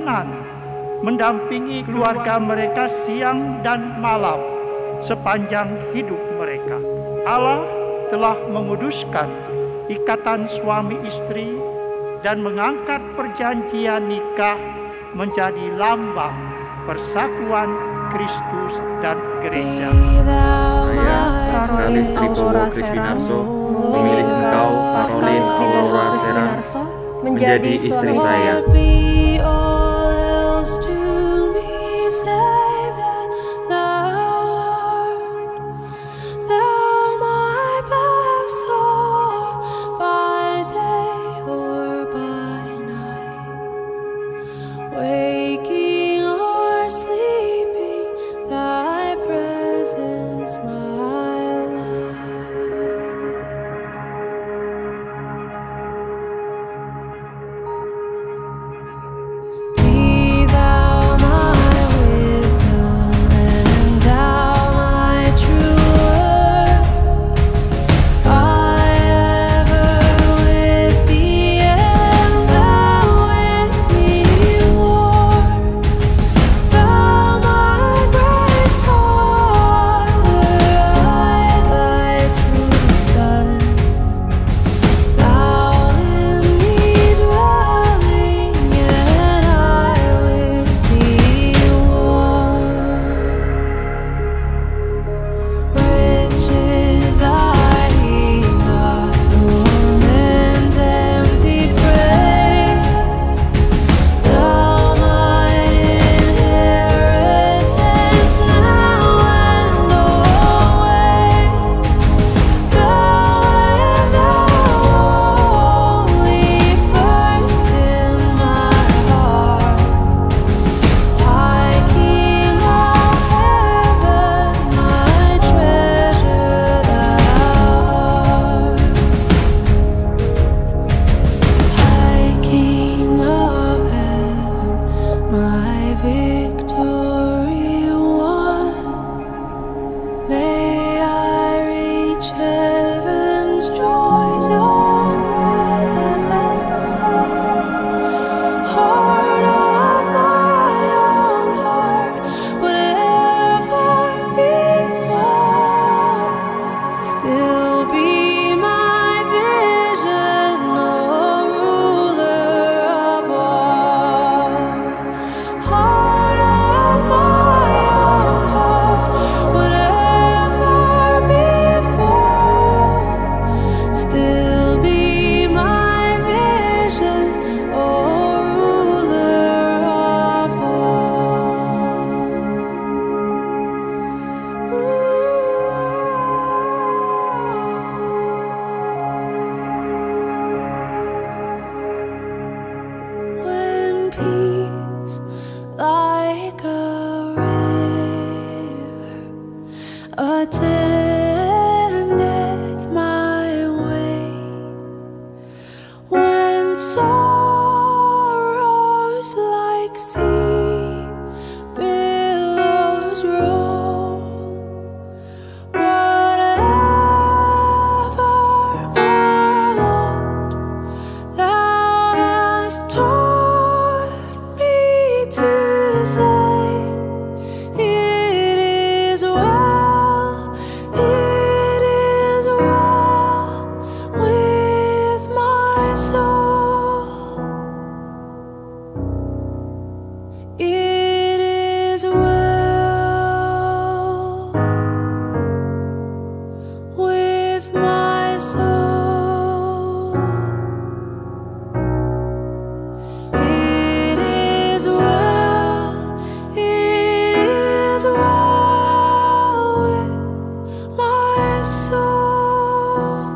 berkenan mendampingi keluarga mereka siang dan malam sepanjang hidup mereka. Allah telah menguduskan ikatan suami istri dan mengangkat perjanjian nikah menjadi lambang persatuan Kristus dan gereja. Saya, Kalis Tribowo Krisfinarso, memilih engkau, Caroline Aurora Seran, menjadi istri saya. Attendeth my way when sorrows like sea billows roll. Whatever my lot thou hast taught me to say, it is well, it is well with my soul. It is well with my soul. It is well, it is well with my soul.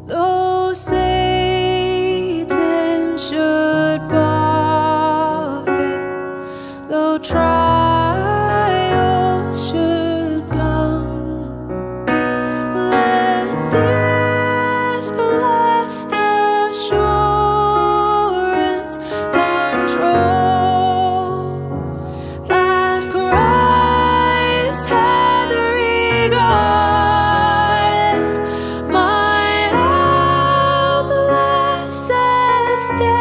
Though Satan should buffet, though trials should come, let this blessed assurance control that Christ hath regarded my helpless estate.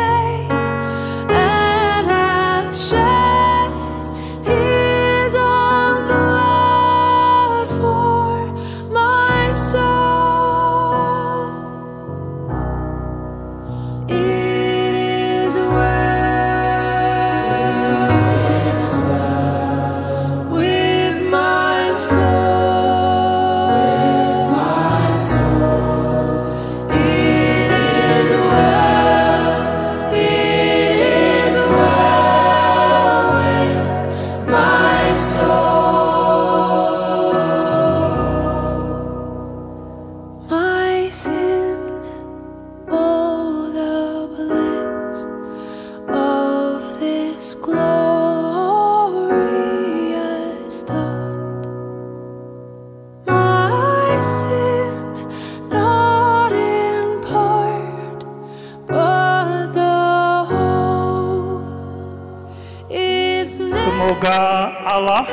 Semoga Allah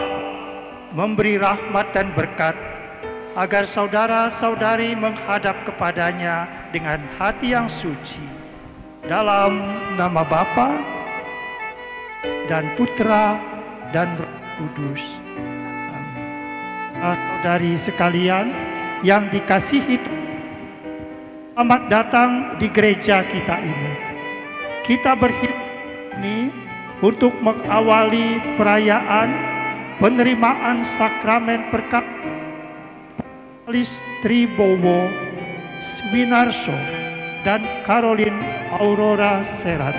memberi rahmat dan berkat agar saudara-saudari menghadap kepadanya dengan hati yang suci. Dalam nama Bapa dan Putra dan Roh Kudus. Saudari sekalian yang dikasihi Tuhan, selamat datang di gereja kita ini. Kita berhidup ini untuk mengawali perayaan penerimaan sakramen perkawinan Tribowo Swinarso dan Caroline Aurora Serat.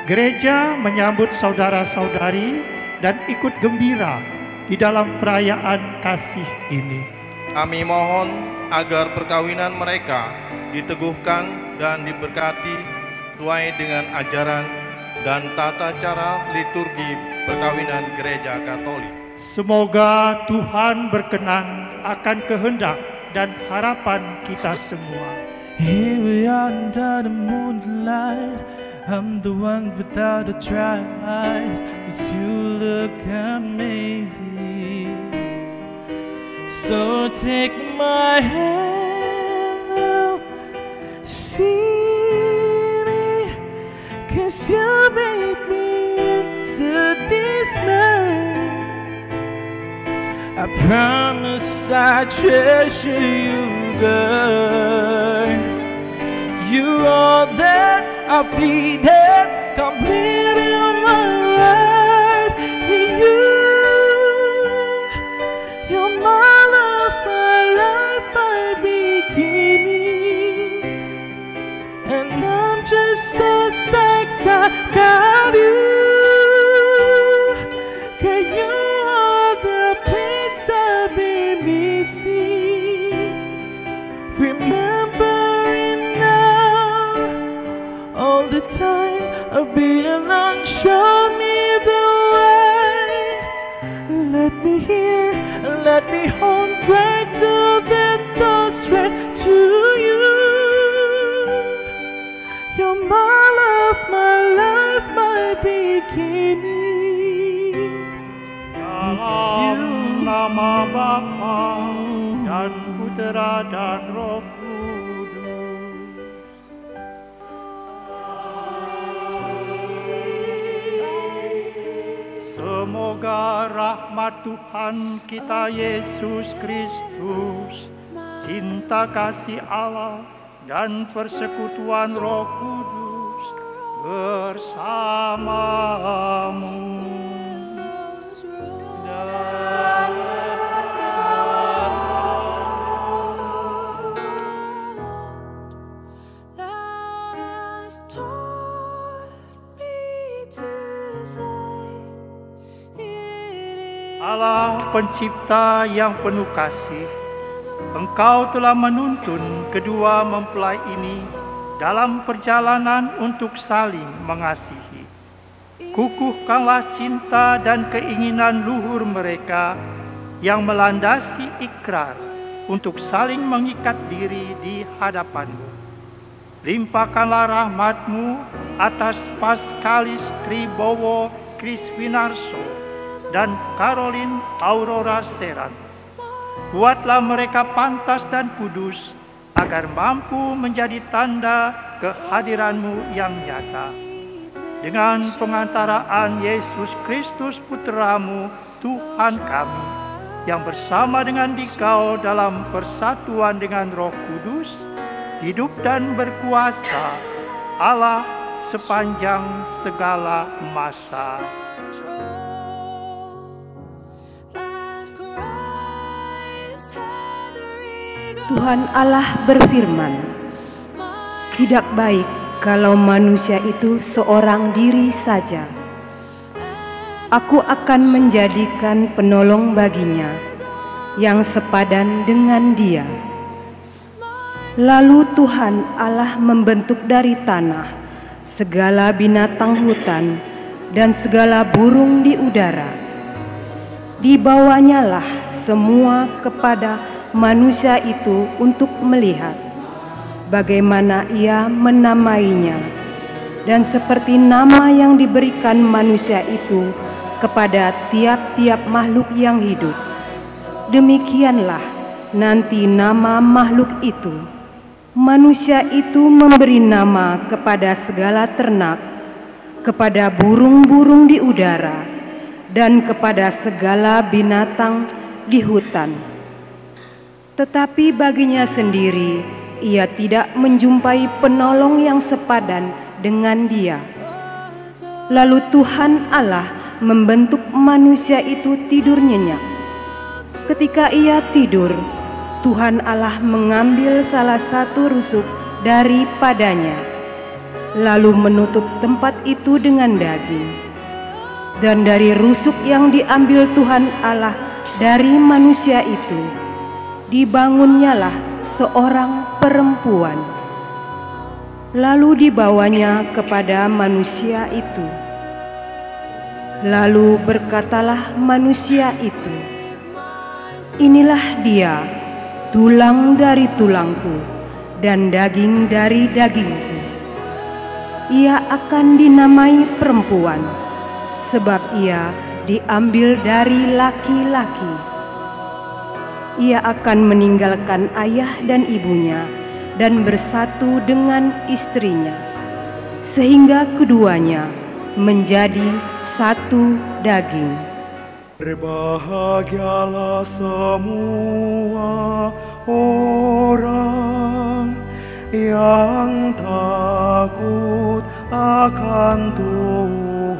Gereja menyambut saudara-saudari dan ikut gembira di dalam perayaan kasih ini. Kami mohon agar perkawinan mereka diteguhkan dan diberkati sesuai dengan ajaran dan tata cara liturgi perkawinan Gereja Katolik. Semoga Tuhan berkenan akan kehendak dan harapan kita semua. Here we are under the moonlight. I'm the one without a dry eyes, 'cause you look amazing. So take my hand now, see me, 'cause you made me into this man. I promise I treasure you, girl. You're all that I've needed, complete in my life. You're my love, my beginning. And I'm just a stakes about you. Girl, you are the piece I've been missing. Remembering now all the time I've been on, show me the way. Let me hear, let me hold right to the thoughts right to you. You're my love, my life, my beginning. Dalam nama Bapa dan Putra dan Roh Kudus. Semoga rahmat Tuhan kita Yesus Kristus, cinta kasih Allah dan persekutuan Roh Kudus bersamamu. Allah pencipta yang penuh kasih, Engkau telah menuntun kedua mempelai ini dalam perjalanan untuk saling mengasihi. Kukuhkanlah cinta dan keinginan luhur mereka yang melandasi ikrar untuk saling mengikat diri di hadapan-Mu. Limpahkanlah rahmat-Mu atas Paskalis Tribowo Kriswinarso dan Caroline Aurora Serat. Buatlah mereka pantas dan kudus agar mampu menjadi tanda kehadiran-Mu yang nyata. Dengan pengantaraan Yesus Kristus Putra-Mu, Tuhan kami, yang bersama dengan Dikau dalam persatuan dengan Roh Kudus, hidup dan berkuasa Allah sepanjang segala masa. Tuhan Allah berfirman, "Tidak baik kalau manusia itu seorang diri saja. Aku akan menjadikan penolong baginya yang sepadan dengan dia." Lalu Tuhan Allah membentuk dari tanah segala binatang hutan dan segala burung di udara. Dibawanyalah semua kepada manusia itu untuk melihat bagaimana ia menamainya, dan seperti nama yang diberikan manusia itu kepada tiap-tiap makhluk yang hidup. Demikianlah nanti nama makhluk itu. Manusia itu memberi nama kepada segala ternak, kepada burung-burung di udara, dan kepada segala binatang di hutan. Tetapi baginya sendiri, ia tidak menjumpai penolong yang sepadan dengan dia. Lalu Tuhan Allah membentuk manusia itu tidur nyenyak. Ketika ia tidur, Tuhan Allah mengambil salah satu rusuk daripadanya, lalu menutup tempat itu dengan daging. Dan dari rusuk yang diambil Tuhan Allah dari manusia itu, dibangunnyalah seorang perempuan. Lalu dibawanya kepada manusia itu. Lalu berkatalah manusia itu, "Inilah dia, tulang dari tulangku dan daging dari dagingku. Ia akan dinamai perempuan, sebab ia diambil dari laki-laki. Ia akan meninggalkan ayah dan ibunya dan bersatu dengan istrinya, sehingga keduanya menjadi satu daging." Berbahagialah semua orang yang takut akan Tuhan.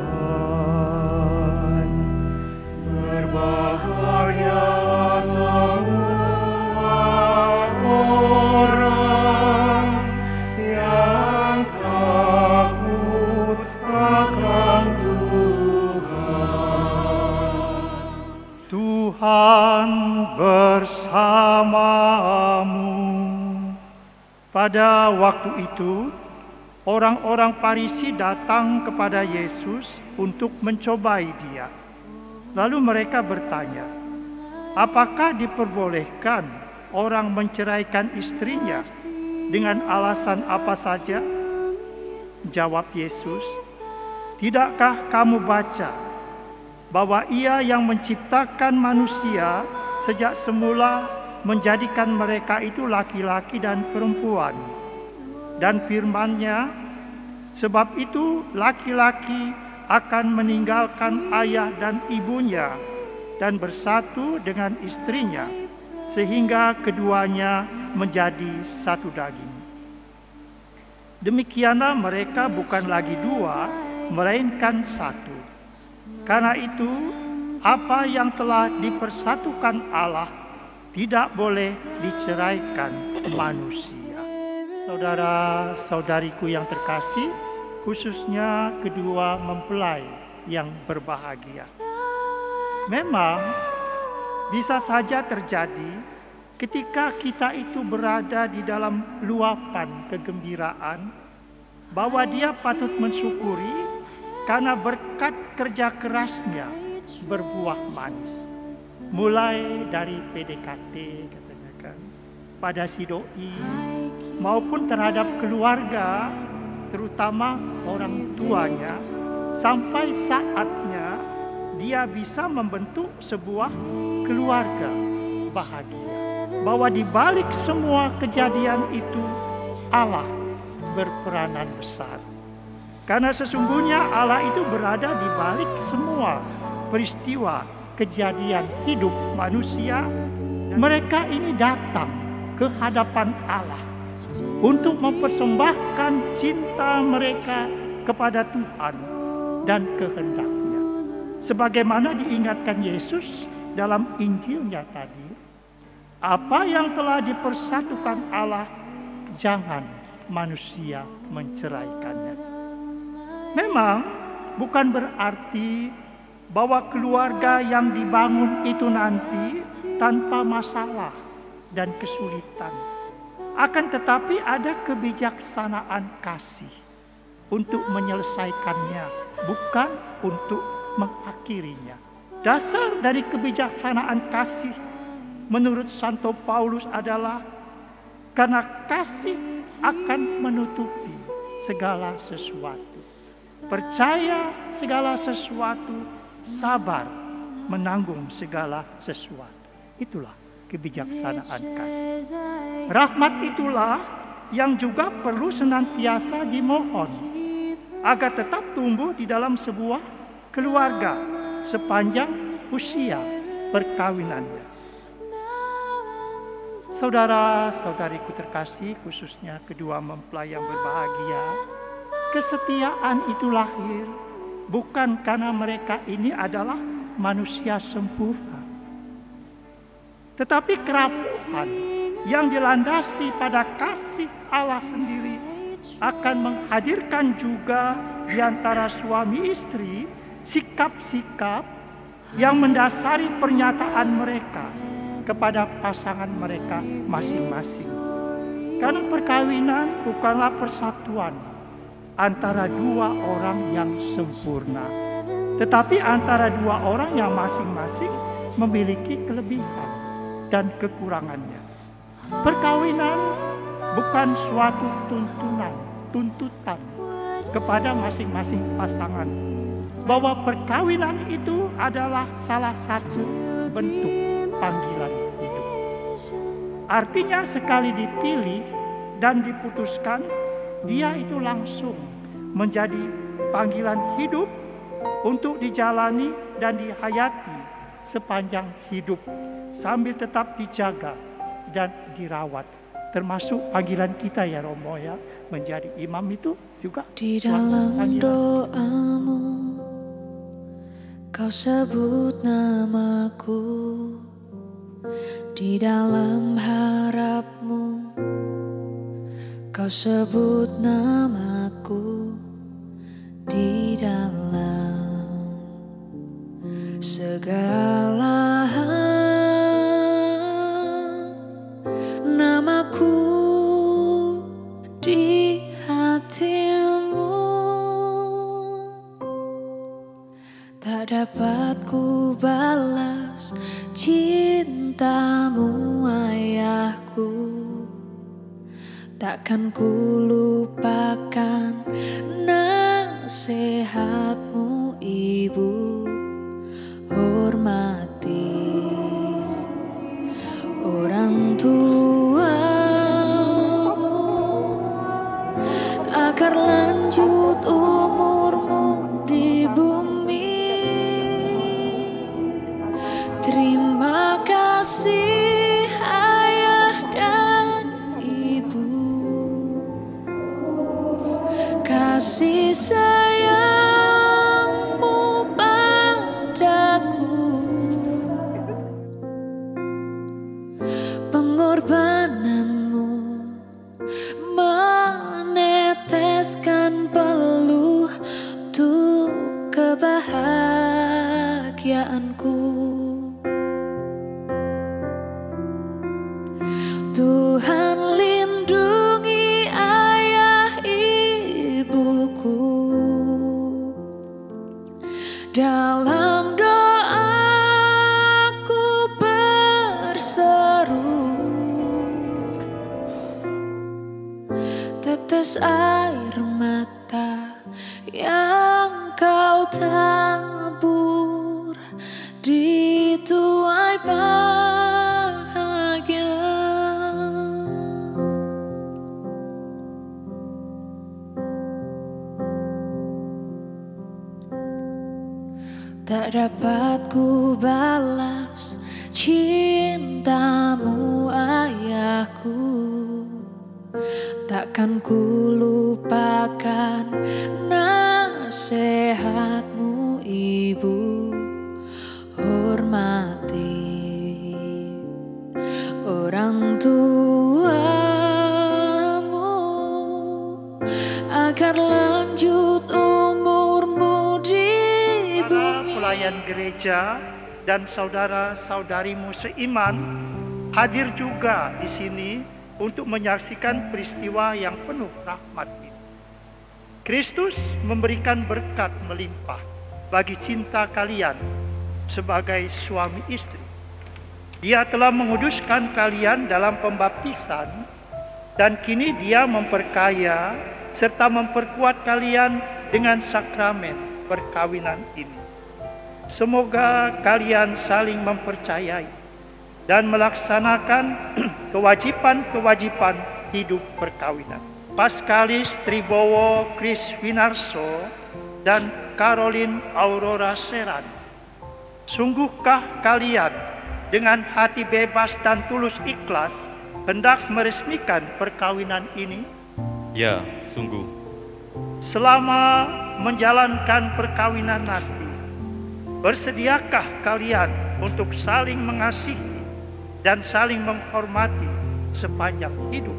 Berbahagialah semua orang yang takut akan Tuhan bersamamu. Pada waktu itu, orang-orang Farisi datang kepada Yesus untuk mencobai dia. Lalu mereka bertanya, "Apakah diperbolehkan orang menceraikan istrinya dengan alasan apa saja?" Jawab Yesus, "Tidakkah kamu baca bahwa Ia yang menciptakan manusia sejak semula menjadikan mereka itu laki-laki dan perempuan? Dan firman-Nya, sebab itu laki-laki akan meninggalkan ayah dan ibunya dan bersatu dengan istrinya, sehingga keduanya menjadi satu daging. Demikianlah mereka bukan lagi dua, melainkan satu. Karena itu, apa yang telah dipersatukan Allah tidak boleh diceraikan manusia." Saudara-saudariku yang terkasih, khususnya kedua mempelai yang berbahagia. Memang bisa saja terjadi ketika kita itu berada di dalam luapan kegembiraan, bahwa dia patut mensyukuri karena berkat kerja kerasnya berbuah manis. Mulai dari PDKT katanya kan, pada si doi maupun terhadap keluarga, terutama orang tuanya, sampai saatnya dia bisa membentuk sebuah keluarga bahagia. Bahwa di balik semua kejadian itu Allah berperanan besar. Karena sesungguhnya Allah itu berada di balik semua peristiwa kejadian hidup manusia. Mereka ini datang ke hadapan Allah untuk mempersembahkan cinta mereka kepada Tuhan dan kehendak-Nya. Sebagaimana diingatkan Yesus dalam Injilnya tadi, apa yang telah dipersatukan Allah, jangan manusia menceraikannya. Memang bukan berarti bahwa keluarga yang dibangun itu nanti tanpa masalah dan kesulitan. Akan tetapi ada kebijaksanaan kasih untuk menyelesaikannya, bukan untuk mengakhirinya. Dasar dari kebijaksanaan kasih menurut Santo Paulus adalah karena kasih akan menutupi segala sesuatu. Percaya segala sesuatu, sabar, menanggung segala sesuatu. Itulah kebijaksanaan kasih. Rahmat itulah yang juga perlu senantiasa dimohon agar tetap tumbuh di dalam sebuah keluarga sepanjang usia perkawinannya. Saudara-saudariku terkasih, khususnya kedua mempelai yang berbahagia, kesetiaan itu lahir bukan karena mereka ini adalah manusia sempurna, tetapi kerapuhan yang dilandasi pada kasih Allah sendiri akan menghadirkan juga di antara suami istri sikap-sikap yang mendasari pernyataan mereka kepada pasangan mereka masing-masing. Karena perkawinan bukanlah persatuan antara dua orang yang sempurna, tetapi antara dua orang yang masing-masing memiliki kelebihan dan kekurangannya. Perkawinan bukan suatu tuntutan kepada masing-masing pasangan, bahwa perkawinan itu adalah salah satu bentuk panggilan hidup. Artinya sekali dipilih dan diputuskan, dia itu langsung menjadi panggilan hidup untuk dijalani dan dihayati sepanjang hidup, sambil tetap dijaga dan dirawat. Termasuk panggilan kita ya Romo ya, menjadi imam itu juga di dalam doamu kau sebut namaku, di dalam harapmu kau sebut namaku, di dalam segala namaku di hatimu. Tak dapat ku balas cintamu ayahku, takkan ku lupakan nasihatmu ibu. Hormati orang tuamu agar lanjut umurmu di bumi. Terima kasih ayah dan ibu, kasih sayangmu padaku, pengorbananmu meneteskan peluh untuk kebahagiaanku. Tuhan lindungi ayah ibuku, dalam doaku berseru, tetes air mata yang kau tabur di tuai bahagia. Tak dapat ku balas cintamu ayahku, takkan ku lupakan nasihatmu ibu. Hormati orang tuamu agar lanjut umurmu di bumi. Pelayan gereja dan saudara-saudarimu seiman hadir juga di sini untuk menyaksikan peristiwa yang penuh rahmat ini. Kristus memberikan berkat melimpah bagi cinta kalian sebagai suami istri. Dia telah menguduskan kalian dalam pembaptisan, dan kini Dia memperkaya serta memperkuat kalian dengan sakramen perkawinan ini. Semoga kalian saling mempercayai dan melaksanakan kewajiban-kewajiban hidup perkawinan. Paskalis Tribowo Kriswinarso dan Caroline Aurora Seran, sungguhkah kalian dengan hati bebas dan tulus ikhlas hendak meresmikan perkawinan ini? Ya, sungguh. Selama menjalankan perkawinan nanti, bersediakah kalian untuk saling mengasihi dan saling menghormati sepanjang hidup?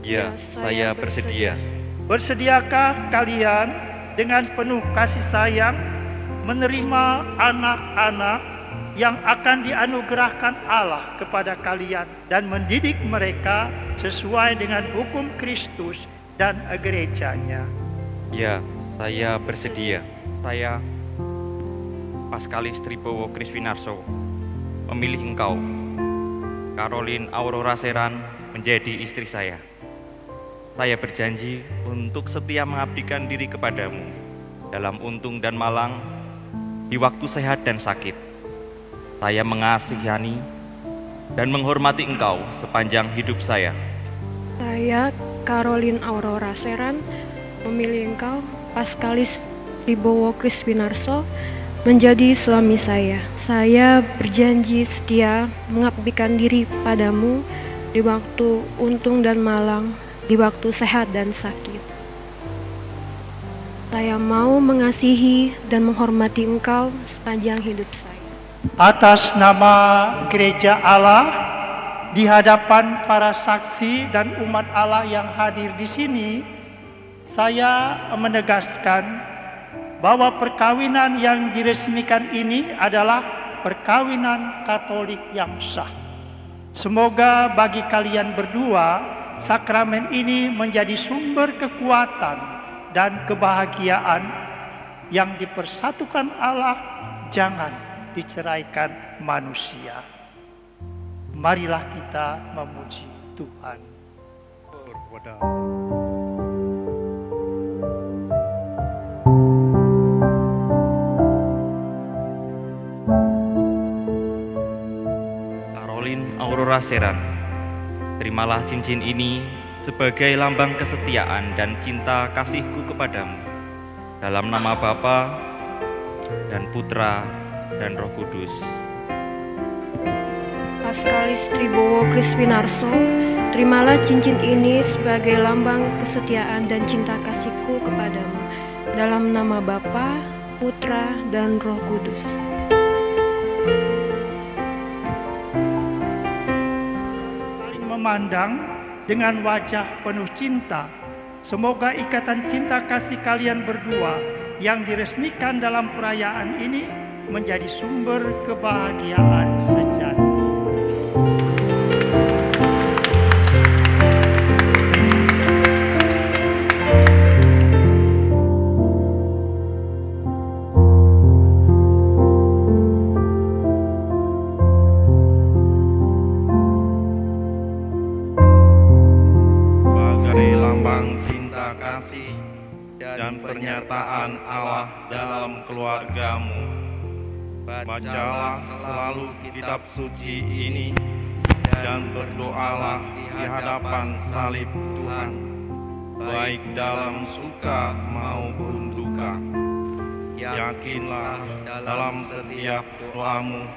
Ya, saya bersedia. Bersediakah kalian dengan penuh kasih sayang menerima anak-anak yang akan dianugerahkan Allah kepada kalian dan mendidik mereka sesuai dengan hukum Kristus dan gerejanya? Ya, saya bersedia. Saya, Paskalis Tribowo Kriswinarso, memilih engkau, Caroline Aurora Seran, menjadi istri saya. Saya berjanji untuk setia mengabdikan diri kepadamu dalam untung dan malang, di waktu sehat dan sakit. Saya mengasihani dan menghormati engkau sepanjang hidup saya. Saya, Caroline Aurora Seran, memilih engkau, Paskalis Tribowo Kriswinarso, menjadi suami saya. Saya berjanji setia mengabdikan diri padamu di waktu untung dan malang, di waktu sehat dan sakit. Saya mau mengasihi dan menghormati engkau sepanjang hidup saya. Atas nama Gereja Allah, di hadapan para saksi dan umat Allah yang hadir di sini, saya menegaskan bahwa perkawinan yang diresmikan ini adalah perkawinan Katolik yang sah. Semoga bagi kalian berdua, sakramen ini menjadi sumber kekuatan dan kebahagiaan yang dipersatukan Allah, jangan diceraikan manusia. Marilah kita memuji Tuhan. Caroline Aurora Seran, terimalah cincin ini sebagai lambang kesetiaan dan cinta kasihku kepadamu. Dalam nama Bapa dan Putra dan Roh Kudus. Paskalis Tribowo Kriswinarso, terimalah cincin ini sebagai lambang kesetiaan dan cinta kasihku kepadamu. Dalam nama Bapa, Putra, dan Roh Kudus. Saling memandang dengan wajah penuh cinta. Semoga ikatan cinta kasih kalian berdua yang diresmikan dalam perayaan ini menjadi sumber kebahagiaan sejati. Dan pernyataan Allah dalam keluargamu. Bacalah selalu kitab suci ini dan berdoalah di hadapan salib Tuhan, baik dalam suka maupun duka. Yakinlah dalam setiap doamu,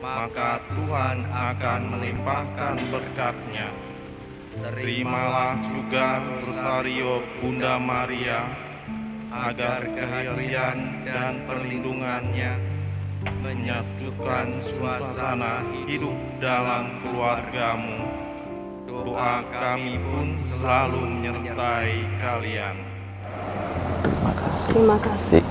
maka Tuhan akan melimpahkan berkat-Nya. Terimalah juga rosario Bunda Maria, agar kehadiran dan perlindungannya menyatukan suasana hidup dalam keluargamu. Doa kami pun selalu menyertai kalian. Terima kasih.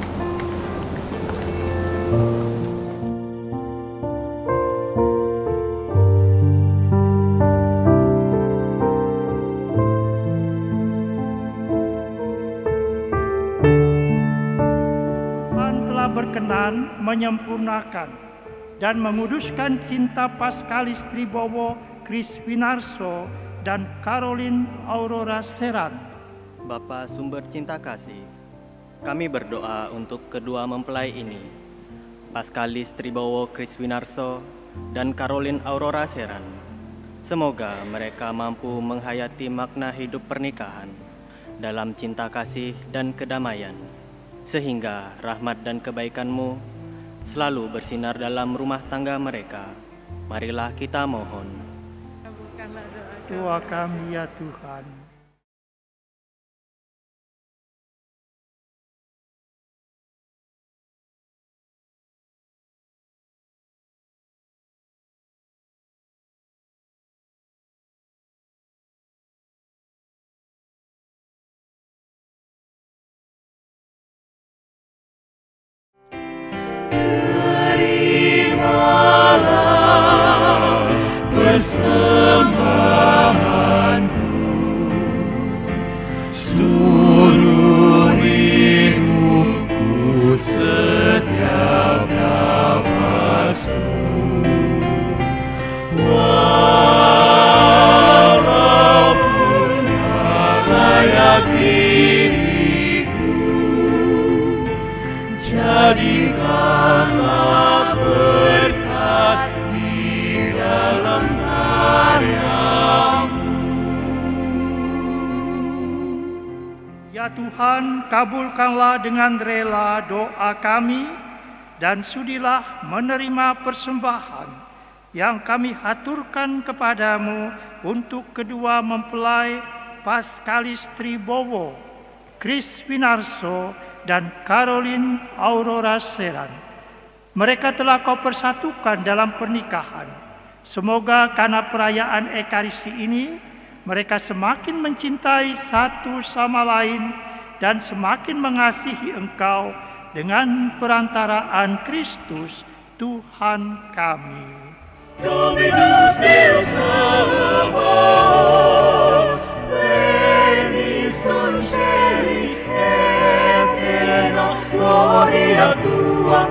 Berkenan menyempurnakan dan menguduskan cinta Paskalis Tribowo Kriswinarso dan Caroline Aurora Seran. Bapa sumber cinta kasih, kami berdoa untuk kedua mempelai ini, Paskalis Tribowo Kriswinarso, dan Caroline Aurora Seran. Semoga mereka mampu menghayati makna hidup pernikahan dalam cinta kasih dan kedamaian, sehingga rahmat dan kebaikan-Mu selalu bersinar dalam rumah tangga mereka. Marilah kita mohon. Doa kami ya Tuhan. Terimalah persembahanku, seluruh hidupku, setiap nafasku. Walaupun tak layak diriku, jadikanlah berkat di dalam karya-Mu. Ya Tuhan, kabulkanlah dengan rela doa kami dan sudilah menerima persembahan yang kami haturkan kepadamu untuk kedua mempelai Paskalis Tribowo, Kriswinarso, dan Caroline Aurora Seran. Mereka telah Kau persatukan dalam pernikahan. Semoga karena perayaan Ekaristi ini, mereka semakin mencintai satu sama lain dan semakin mengasihi Engkau dengan perantaraan Kristus, Tuhan kami. Dominus Deus Sabaoth, Veni Sunceli et plena gloria Tua,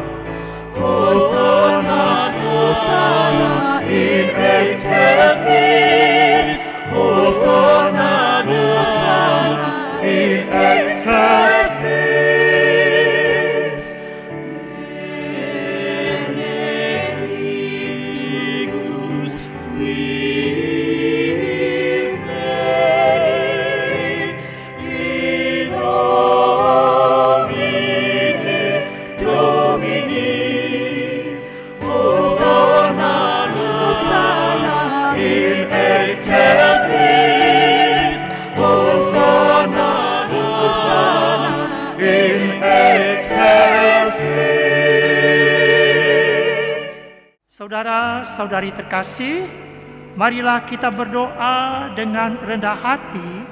Hosanna, Hosanna in excelsis, Hosanna, Hosanna in excelsis. Benedictus qui venit in nomine Domini, Hosanna, Hosanna in excelsis, Hosanna, Hosanna in excelsis. Saudara-saudari terkasih, marilah kita berdoa dengan rendah hati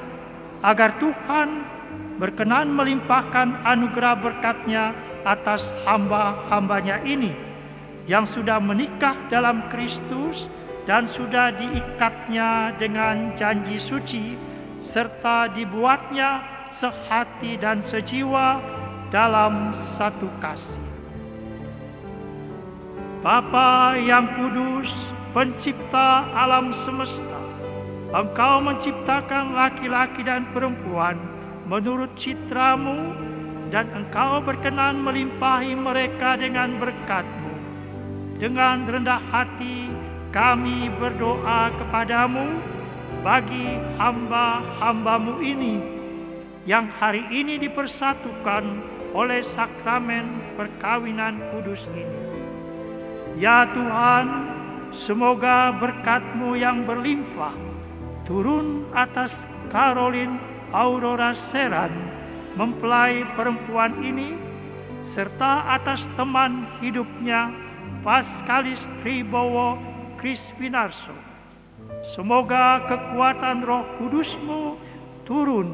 agar Tuhan berkenan melimpahkan anugerah berkat-Nya atas hamba-hambanya ini yang sudah menikah dalam Kristus dan sudah diikatnya dengan janji suci serta dibuatnya sehati dan sejiwa dalam satu kasih. Bapa yang kudus, pencipta alam semesta, Engkau menciptakan laki-laki dan perempuan menurut citra-Mu, dan Engkau berkenan melimpahi mereka dengan berkat-Mu. Dengan rendah hati kami berdoa kepadamu bagi hamba-hamba-Mu ini yang hari ini dipersatukan oleh sakramen perkawinan kudus ini. Ya Tuhan, semoga berkat-Mu yang berlimpah turun atas Caroline Aurora Seran, mempelai perempuan ini, serta atas teman hidupnya Paskalis Tribowo Kriswinarso. Semoga kekuatan Roh Kudus-Mu turun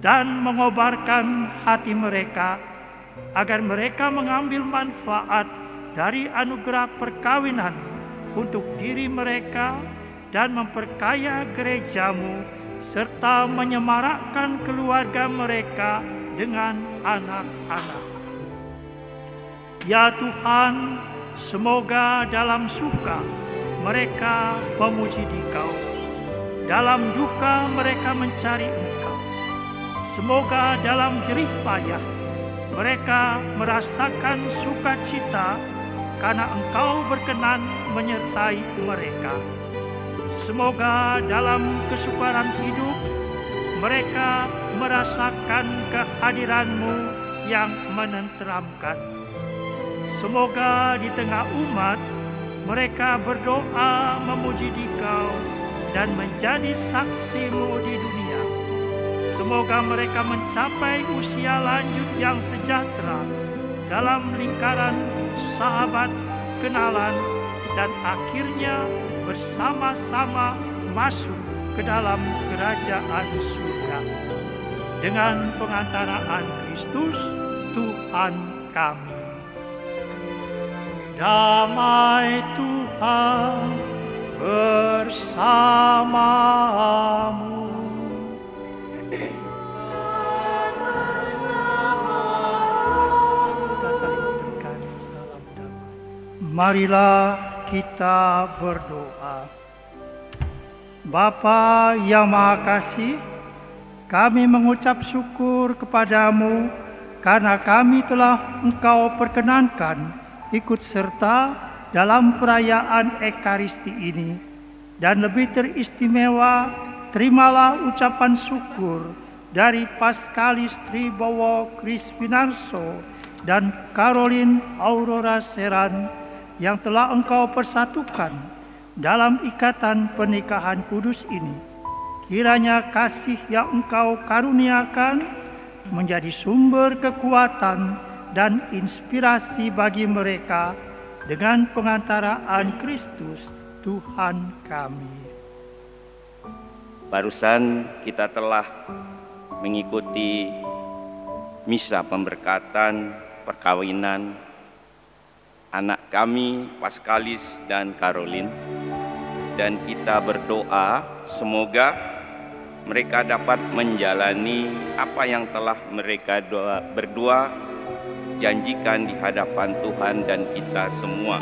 dan mengobarkan hati mereka, agar mereka mengambil manfaat dari anugerah perkawinan untuk diri mereka dan memperkaya gereja-Mu, serta menyemarakkan keluarga mereka dengan anak-anak. Ya Tuhan, semoga dalam suka mereka memuji Dikau, dalam duka mereka mencari Engkau. Semoga dalam jerih payah mereka merasakan sukacita karena Engkau berkenan menyertai mereka. Semoga dalam kesukaran hidup mereka merasakan kehadiran-Mu yang menenteramkan. Semoga di tengah umat mereka berdoa memuji Dikau dan menjadi saksi-Mu di dunia. Semoga mereka mencapai usia lanjut yang sejahtera dalam lingkaran sahabat, kenalan, dan akhirnya bersama-sama masuk ke dalam kerajaan surga. Dengan pengantaraan Kristus, Tuhan kami. Damai Tuhan bersamamu. Kita saling memberikan salam damai. Marilah kita berdoa. Bapa yang Maha Kasih, kami mengucap syukur kepadamu karena kami telah Engkau perkenankan ikut serta dalam perayaan Ekaristi ini. Dan lebih teristimewa, terimalah ucapan syukur dari Paskalis Tribowo Kriswinarso dan Caroline Aurora Seran yang telah Engkau persatukan dalam ikatan pernikahan kudus ini. Kiranya kasih yang Engkau karuniakan menjadi sumber kekuatan dan inspirasi bagi mereka dengan pengantaraan Kristus, Tuhan kami. Barusan kita telah mengikuti misa pemberkatan perkawinan anak kami Paskalis dan Caroline, dan kita berdoa semoga mereka dapat menjalani apa yang telah mereka berdua janjikan di hadapan Tuhan dan kita semua.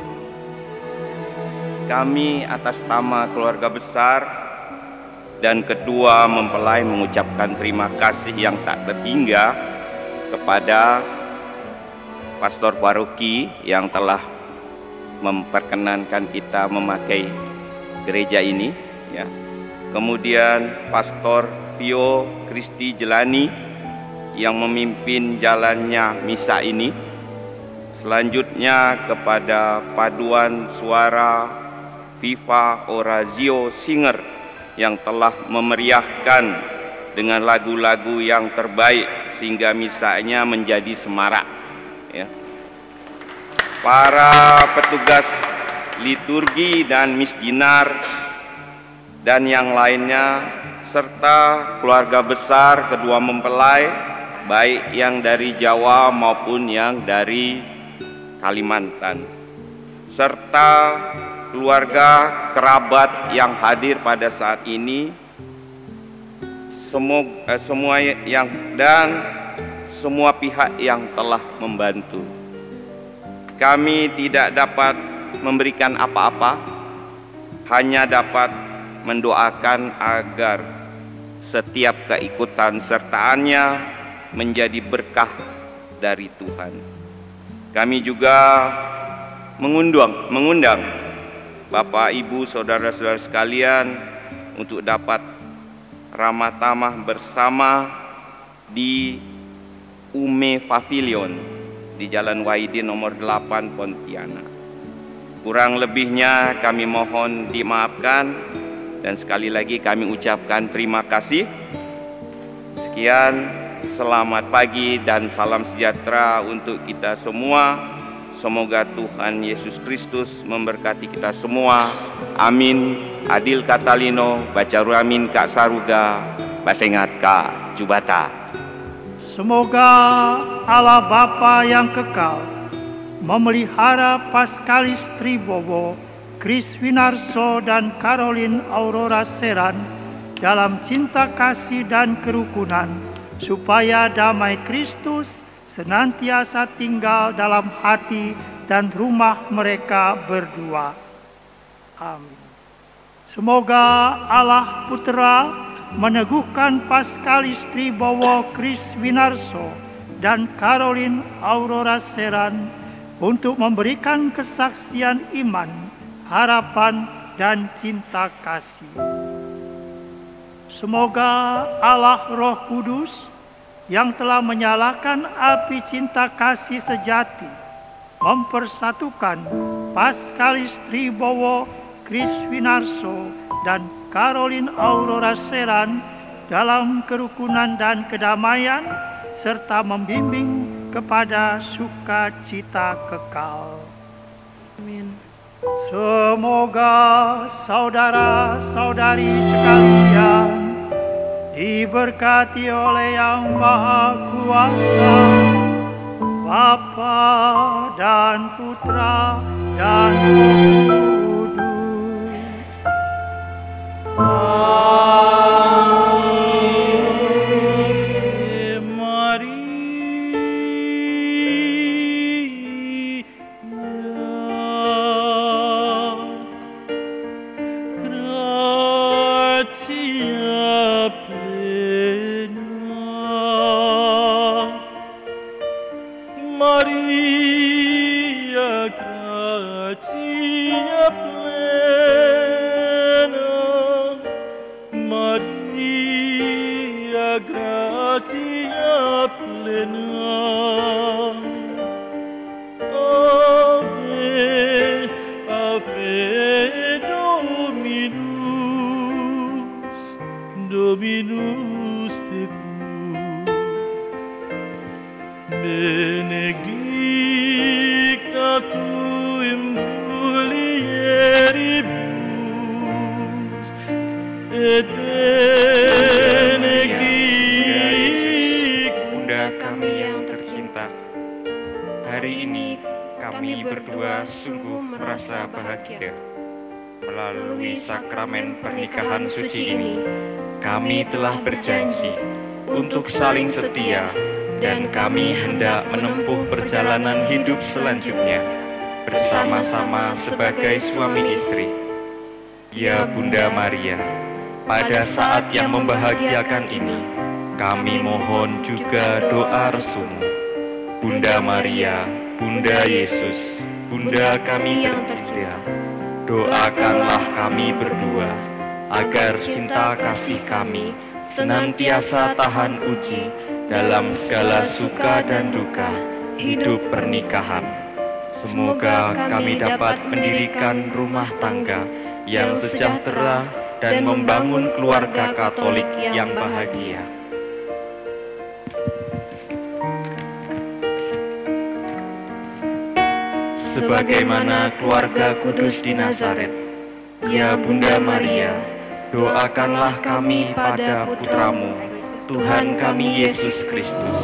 Kami atas nama keluarga besar dan kedua mempelai mengucapkan terima kasih yang tak terhingga kepada Pastor Paroki yang telah memperkenankan kita memakai gereja ini, ya. Kemudian Pastor Pio Kristi Jelani yang memimpin jalannya misa ini. Selanjutnya kepada paduan suara Viva Orazio Singer yang telah memeriahkan dengan lagu-lagu yang terbaik sehingga misanya menjadi semarak, ya. Para petugas liturgi dan misdinar dan yang lainnya, serta keluarga besar kedua mempelai baik yang dari Jawa maupun yang dari Kalimantan, serta keluarga kerabat yang hadir pada saat ini, semua yang dan semua pihak yang telah membantu. Kami tidak dapat memberikan apa-apa, hanya dapat mendoakan agar setiap keikutan sertaannya menjadi berkah dari Tuhan. Kami juga mengundang Bapak, Ibu, saudara-saudara sekalian untuk dapat ramah tamah bersama di Ume Pavilion di Jalan Wahidin nomor 8 Pontianak. Kurang lebihnya kami mohon dimaafkan dan sekali lagi kami ucapkan terima kasih. Sekian, selamat pagi dan salam sejahtera untuk kita semua. Semoga Tuhan Yesus Kristus memberkati kita semua. Amin. Adil Katalino, baca ruamin Kak Saruga, basengat Kak Jubata. Semoga Allah Bapa yang kekal memelihara Paskalis Tribowo, Kriswinarso dan Caroline Aurora Seran dalam cinta kasih dan kerukunan, supaya damai Kristus senantiasa tinggal dalam hati dan rumah mereka berdua. Amin. Semoga Allah Putra meneguhkan Paskalis Tribowo Kriswinarso dan Caroline Aurora Seran untuk memberikan kesaksian iman, harapan, dan cinta kasih. Semoga Allah Roh Kudus yang telah menyalakan api cinta kasih sejati mempersatukan Paskalis Tribowo Kriswinarso dan Caroline Aurora Seran dalam kerukunan dan kedamaian serta membimbing kepada sukacita kekal. Amin. Semoga saudara-saudari sekalian diberkati oleh Yang Maha Kuasa, Bapa dan Putra dan Roh Kudus. Maria, gratia plena, Maria, gratia plena, Ave, Ave Dominus, Dominus tecum. Benedicta tu in mulieribus et benedictus. Bunda kami yang tercinta, hari ini kami berdua sungguh merasa bahagia. Melalui sakramen pernikahan suci ini, kami telah berjanji untuk saling setia, dan kami hendak menempuh perjalanan hidup selanjutnya bersama-sama sebagai suami istri. Ya Bunda Maria, pada saat yang membahagiakan ini, kami mohon juga doa restumu. Bunda Maria, Bunda Yesus, Bunda kami tercinta, doakanlah kami berdua agar cinta kasih kami senantiasa tahan uji dalam segala suka dan duka hidup pernikahan. Semoga kami dapat mendirikan rumah tangga yang sejahtera dan membangun keluarga Katolik yang bahagia. Sebagaimana keluarga kudus di Nazaret, ya Bunda Maria, doakanlah kami pada putramu, Tuhan kami Yesus Kristus.